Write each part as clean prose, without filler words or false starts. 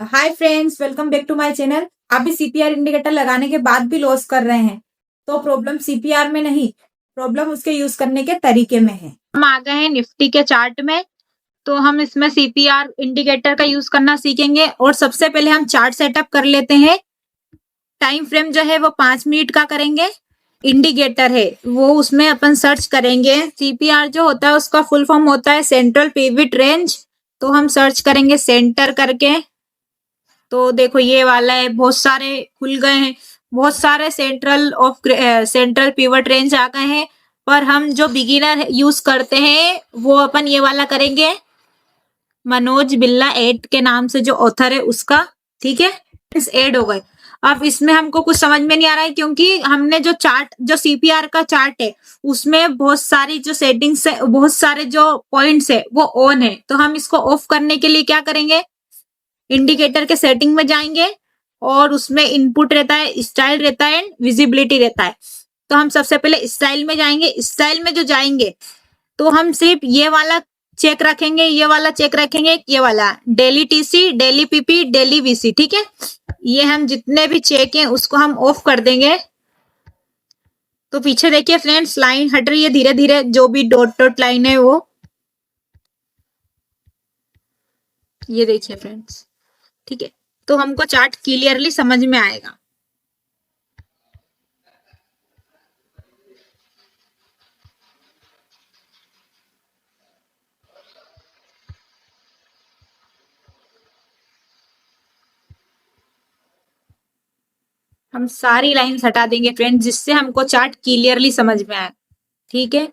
Hi friends, welcome back to my channel. आप भी CPR indicator लगाने के बाद भी लॉस कर रहे हैं तो प्रॉब्लम सीपीआर में नहीं, प्रॉब्लम उसके यूज करने के तरीके में है। हम आ गए हैं निफ्टी के चार्ट में। तो हम इसमें सीपीआर इंडिकेटर का यूज करना सीखेंगे और सबसे पहले हम चार्ट सेटअप कर लेते हैं। टाइम फ्रेम जो है वो 5 मिनट का करेंगे। इंडिकेटर है वो उसमें अपन सर्च करेंगे। सीपीआर जो होता है उसका फुल फॉर्म होता है सेंट्रल पिवट रेंज। तो हम सर्च करेंगे सेंटर करके। तो देखो ये वाला है, बहुत सारे खुल गए हैं, बहुत सारे सेंट्रल पिवट रेंज आ गए हैं। पर हम जो बिगिनर यूज करते हैं वो अपन ये वाला करेंगे, मनोज बिल्ला एड के नाम से जो ऑथर है उसका। ठीक है, इस एड हो गए। अब इसमें हमको कुछ समझ में नहीं आ रहा है क्योंकि हमने जो चार्ट, जो सीपीआर का चार्ट है उसमें बहुत सारी जो सेटिंग्स है, बहुत सारे जो पॉइंट्स है वो ऑन है। तो हम इसको ऑफ करने के लिए क्या करेंगे, इंडिकेटर के सेटिंग में जाएंगे और उसमें इनपुट रहता है, स्टाइल रहता है एंड विजिबिलिटी रहता है। तो हम सबसे पहले स्टाइल में जाएंगे। स्टाइल में जो जाएंगे तो हम सिर्फ ये वाला चेक रखेंगे, ये वाला चेक रखेंगे, ये वाला daily TC, daily PP, daily VC. ठीक है, ये हम जितने भी चेक हैं उसको हम ऑफ कर देंगे। तो पीछे देखिए फ्रेंड्स, लाइन हट रही है धीरे धीरे, जो भी डॉट डॉट लाइन है वो, ये देखिए फ्रेंड्स। ठीक है, तो हमको चार्ट क्लियरली समझ में आएगा। हम सारी लाइंस हटा देंगे फ्रेंड्स, जिससे हमको चार्ट क्लियरली समझ में आए। ठीक है,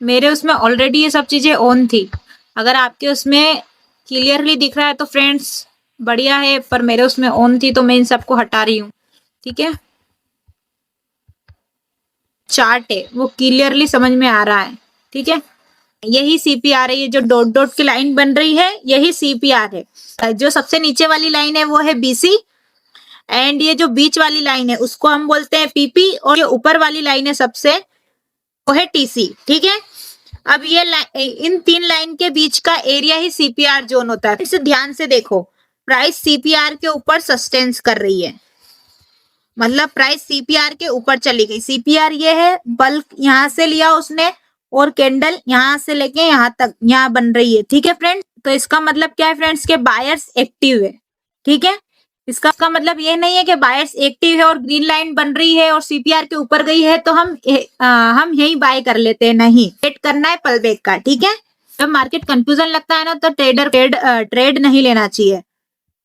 मेरे उसमें ऑलरेडी ये सब चीजें ऑन थी। अगर आपके उसमें क्लियरली दिख रहा है तो फ्रेंड्स बढ़िया है, पर मेरे उसमें ऑन थी तो मैं इन सबको हटा रही हूँ। ठीक है, चार्ट है वो क्लियरली समझ में आ रहा है। ठीक है, यही सीपीआर है, ये जो डॉट डॉट की लाइन बन रही है यही सीपीआर है। जो सबसे नीचे वाली लाइन है वो है बीसी एंड ये जो बीच वाली लाइन है उसको हम बोलते हैं पीपी और ये ऊपर वाली लाइन है सबसे, वो है टीसी। ठीक है, अब ये इन तीन लाइन के बीच का एरिया ही सीपीआर जोन होता है। इसे ध्यान से देखो, प्राइस सीपीआर के ऊपर सस्टेंस कर रही है, मतलब प्राइस सीपीआर के ऊपर चली गई। सीपीआर ये है, बल्क यहां से लिया उसने और कैंडल यहां से लेके यहां तक यहाँ बन रही है। ठीक है फ्रेंड्स, तो इसका मतलब क्या है फ्रेंड्स के बायर्स एक्टिव है। ठीक है, इसका मतलब ये नहीं है कि बायर्स एक्टिव है और ग्रीन लाइन बन रही है और सीपीआर के ऊपर गई है तो हम यही बाय कर लेते हैं। नहीं, वेट करना है पल बैक का। ठीक है, जब मार्केट कंफ्यूजन लगता है ना तो ट्रेड नहीं लेना चाहिए।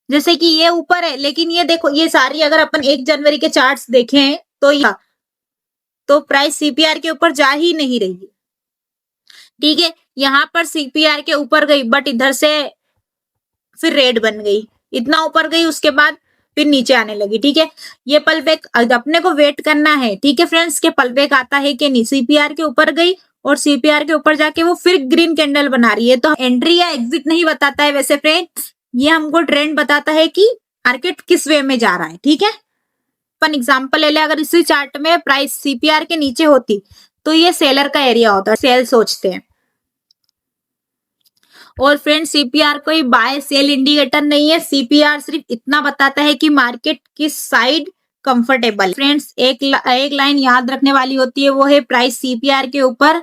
जैसे कि ये ऊपर है लेकिन ये देखो, ये सारी अगर अपन 1 जनवरी के चार्ट्स देखें तो प्राइस सीपीआर के ऊपर जा ही नहीं रही है। ठीक है, यहाँ पर सीपीआर के ऊपर गई बट इधर से फिर रेड बन गई, इतना ऊपर गई उसके बाद फिर नीचे आने लगी। ठीक है, ये पल बैक अपने को वेट करना है। ठीक है फ्रेंड्स, के पल बैक आता है कि नहीं। सीपीआर के ऊपर गई और सीपीआर के ऊपर जाके वो फिर ग्रीन कैंडल बना रही है, तो एंट्री या एग्जिट नहीं बताता है वैसे फ्रेंड्स, ये हमको ट्रेंड बताता है कि मार्केट किस वे में जा रहा है। ठीक है, अपन एग्जांपल ले ले, अगर इसी चार्ट में प्राइस सीपीआर के नीचे होती तो ये सेलर का एरिया होता है, सेल सोचते हैं। और फ्रेंड्स सीपीआर कोई बाय सेल इंडिकेटर नहीं है, सीपीआर सिर्फ इतना बताता है कि मार्केट किस साइड कंफर्टेबल। फ्रेंड्स एक लाइन याद रखने वाली होती है, वो है प्राइस सीपीआर के ऊपर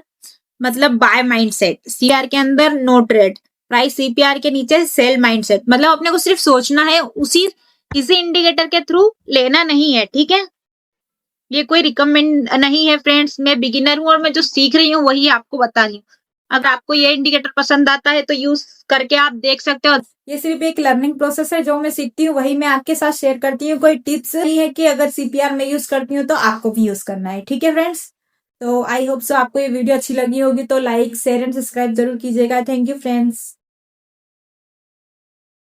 मतलब बाय माइंडसेट, सीआर के अंदर नो ट्रेड, प्राइस सीपीआर के नीचे सेल माइंडसेट। मतलब अपने को सिर्फ सोचना है, किसी इंडिकेटर के थ्रू लेना नहीं है। ठीक है, ये कोई रिकमेंड नहीं है फ्रेंड्स, मैं बिगिनर हूँ और मैं जो सीख रही हूँ वही आपको बता रही हूँ। अगर आपको ये इंडिकेटर पसंद आता है तो यूज करके आप देख सकते हो। ये सिर्फ एक लर्निंग प्रोसेस है, जो मैं सीखती हूँ वही मैं आपके साथ शेयर करती हूँ। कोई टिप्स नहीं है कि अगर सीपीआर मैं यूज करती हूँ तो आपको भी यूज करना है। ठीक है फ्रेंड्स, तो आई होप सो आपको ये वीडियो अच्छी लगी होगी, तो लाइक शेयर एंड सब्सक्राइब जरूर कीजिएगा। Thank you friends.